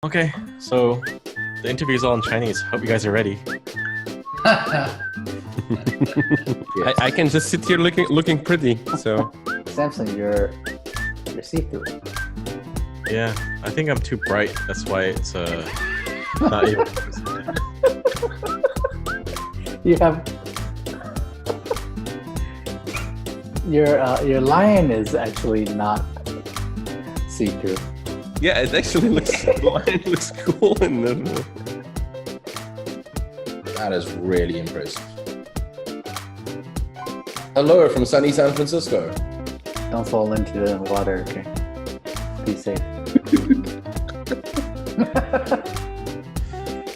Okay, so the interview is all in Chinese. Hope you guys are ready. I can just sit here looking pretty. So Samson, you're see-through. Yeah, I think I'm too bright. That's why it's not even. You have your lion is actually not see-through. yeah, it actually looks the line looks cool in the. That is really impressive. Hello from sunny San Francisco. Don't fall into the water, okay? Be safe.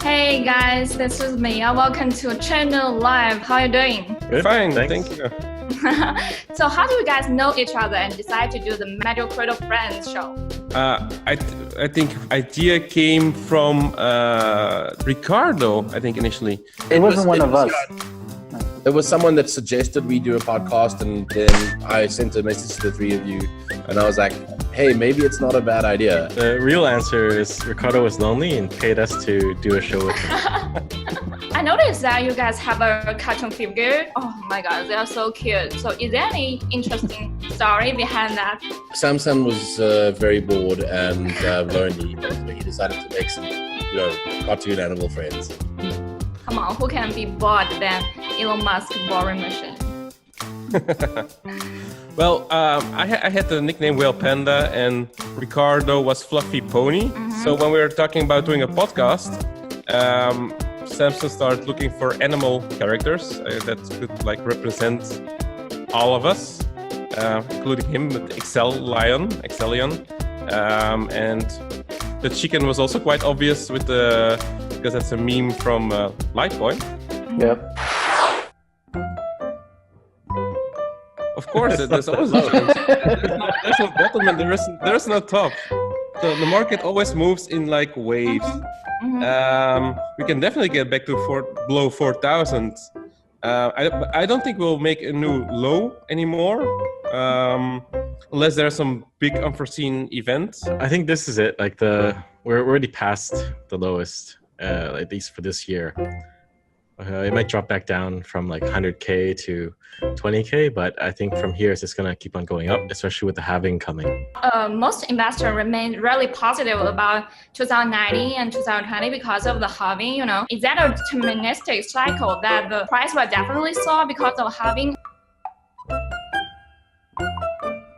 Hey guys, this is Mia. Welcome to ChainNode Live. How are you doing? Good. Fine, Thanks. thank you. So how do you guys know each other and decide to do the Magic Cradle Friends show? I think idea came from Ricardo. I think initially. It wasn't one of us. There was someone that suggested we do a podcast, and then I sent a message to the three of you, and I was like, hey, maybe it's not a bad idea. The real answer is Ricardo was lonely and paid us to do a show with him. I noticed that you guys have a cartoon figure. Oh my god, they are so cute. So is there any interesting story behind that? Samson was very bored and lonely, so he decided to make some, cartoon animal friends. Come on, who can be bored than Elon Musk boring machine? Well, I had the nickname Whale Panda, and Ricardo was Fluffy Pony. So when we were talking about doing a podcast, Samson started looking for animal characters that could represent all of us, including him, with Excellion, and the chicken was also quite obvious with because that's a meme from Litecoin. Yep. Of course, there's always there's no bottom and there's no top. So the market always moves in waves. We can definitely get back to below 4,000. I don't think we'll make a new low anymore, unless there's some big unforeseen event. I think this is it. We're already past the lowest, at least for this year. It might drop back down from 100K to 20K, but I think from here it's just gonna keep on going up, especially with the halving coming. Most investors remain really positive about 2019 and 2020 because of the halving. Is that a deterministic cycle that the price will definitely soar because of halving?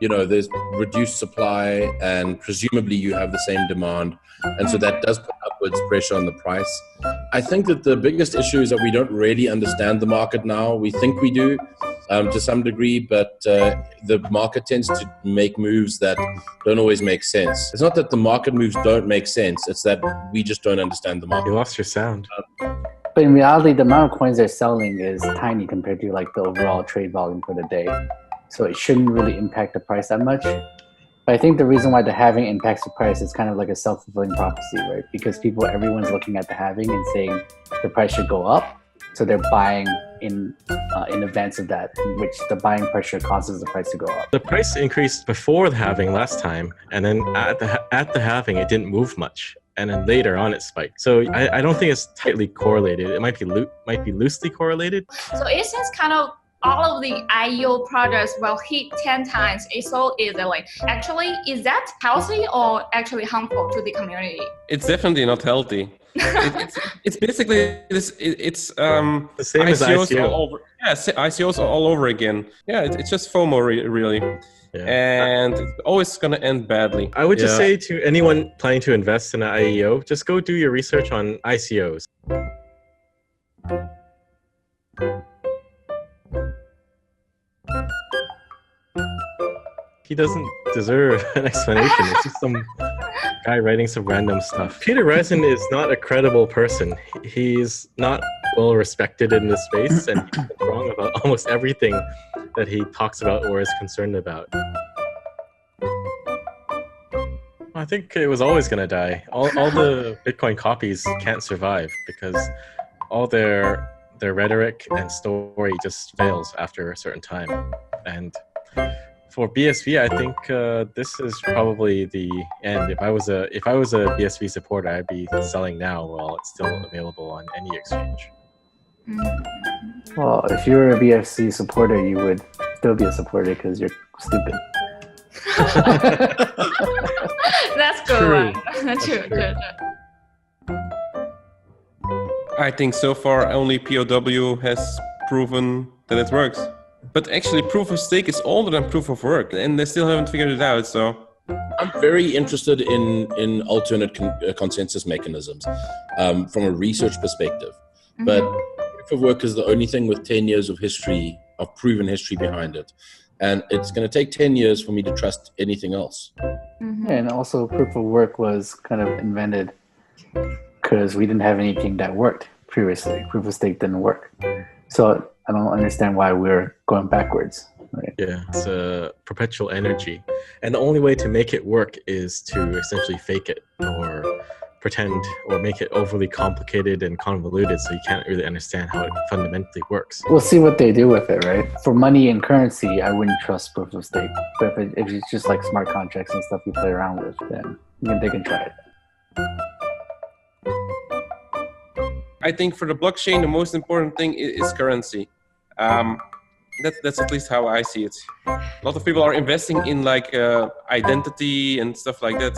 There's reduced supply, and presumably you have the same demand, and so that does put upwards pressure on the price. I think that the biggest issue is that we don't really understand the market now. We think we do to some degree, but the market tends to make moves that don't always make sense. It's not that the market moves don't make sense, it's that we just don't understand the market. You lost your sound. But in reality, the amount of coins they're selling is tiny compared to the overall trade volume for the day. So it shouldn't really impact the price that much. But I think the reason why the halving impacts the price is kind of like a self-fulfilling prophecy, right? Because everyone's looking at the halving and saying the price should go up. So they're buying in advance of that, which the buying pressure causes the price to go up. The price increased before the halving last time, and then at the halving it didn't move much, and then later on it spiked. So I don't think it's tightly correlated. It might be loosely correlated. So it seems kind of all of the IEO products will hit 10 times so easily. Actually, is that healthy or actually harmful to the community? It's definitely not healthy. It's basically this. It's The same as ICO. all over. Yeah, ICOs all over again. Yeah, it's just FOMO really, Yeah. and it's always gonna end badly. I would just say to anyone planning to invest in an IEO, just go do your research on ICOs. He doesn't deserve an explanation. It's just some guy writing some random stuff. Peter Resin is not a credible person. He's not well respected in this space, and he's wrong about almost everything that he talks about or is concerned about. I think it was always going to die. All the Bitcoin copies can't survive because all their rhetoric and story just fails after a certain time. And For BSV, I think this is probably the end. If I was a BSV supporter, I'd be selling now while it's still available on any exchange. Well, if you were a BFC supporter, you would still be a supporter because you're stupid. That's good True. one. True. I think so far only POW has proven that it works. But actually, proof of stake is older than proof of work, and they still haven't figured it out. So I'm very interested in alternate consensus mechanisms from a research perspective. But proof of work is the only thing with 10 years of history, of proven history behind it. And it's going to take 10 years for me to trust anything else. Yeah, and also proof of work was kind of invented because we didn't have anything that worked previously. Proof of stake didn't work. So I don't understand why we're going backwards. Right? Yeah, it's a perpetual energy. And the only way to make it work is to essentially fake it or pretend or make it overly complicated and convoluted so you can't really understand how it fundamentally works. We'll see what they do with it, right? For money and currency, I wouldn't trust proof of stake. But if it's just like smart contracts and stuff you play around with, then they can try it. I think for the blockchain, the most important thing is currency. That's at least how I see it. A lot of people are investing in like identity and stuff like that.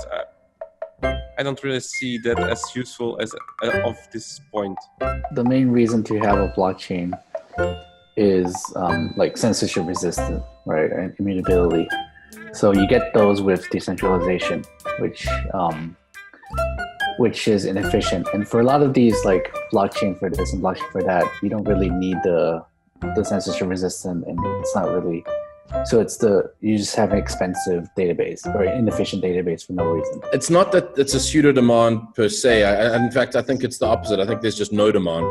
I don't really see that as useful as of this point. The main reason to have a blockchain is like censorship resistant, right? And immutability. So you get those with decentralization, which is inefficient. And for a lot of these, like blockchain for this and blockchain for that, you don't really need the censorship resistant, and it's not really. So you just have an expensive database or an inefficient database for no reason. It's not that it's a pseudo demand per se. In fact, I think it's the opposite. I think there's just no demand.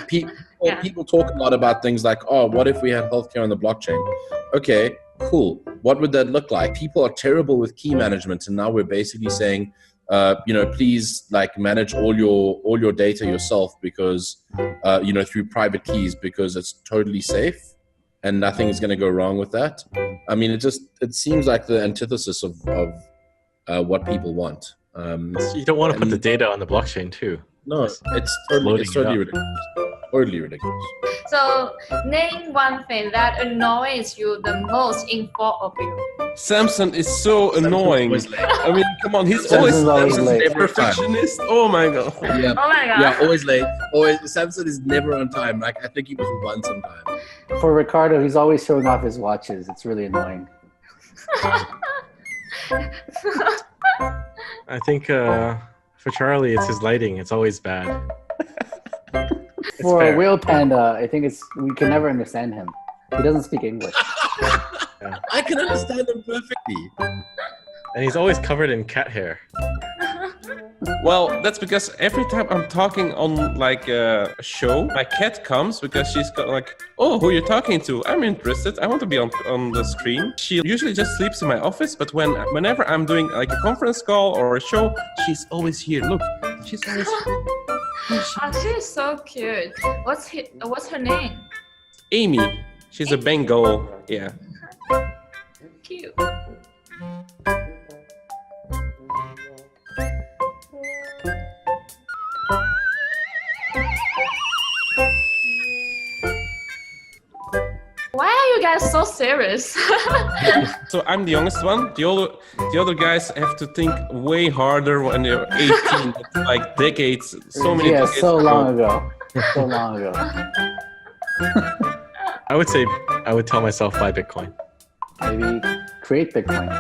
People talk a lot about things like, oh, what if we had healthcare on the blockchain? Okay, cool. What would that look like? People are terrible with key management, and now we're basically saying, please like manage all your data yourself because through private keys because it's totally safe. And nothing is going to go wrong with that. I mean, it seems like the antithesis of what people want. You don't want to put the data on the blockchain too. No, it's totally ridiculous. Totally ridiculous. So name one thing that annoys you the most in four of you. Samson is so annoying. I mean, come on, he's Samson's always late. a perfectionist. Oh my god. Yeah. Oh my god. Yeah, always late. Always. Samson is never on time. Like I think he was one sometime. For Ricardo, he's always showing off his watches. It's really annoying. I think for Charlie, it's his lighting. It's always bad. For fair. a whale panda, I think we can never understand him. He doesn't speak English. I can understand him perfectly. And he's always covered in cat hair. Well, that's because every time I'm talking on like a show, my cat comes because she's got like, oh, who you're talking to? I'm interested. I want to be on the screen. She usually just sleeps in my office, but whenever I'm doing like a conference call or a show, she's always here. Look, she's always. Oh, she's so cute. What's her name? Amy. She's a Bengal. Yeah. Cute. Why are you guys so serious? So I'm the youngest one. The other guys have to think way harder when they're 18. It's like decades, so many decades. So long ago. So long ago. I would say I would tell myself buy Bitcoin. Maybe create Bitcoin.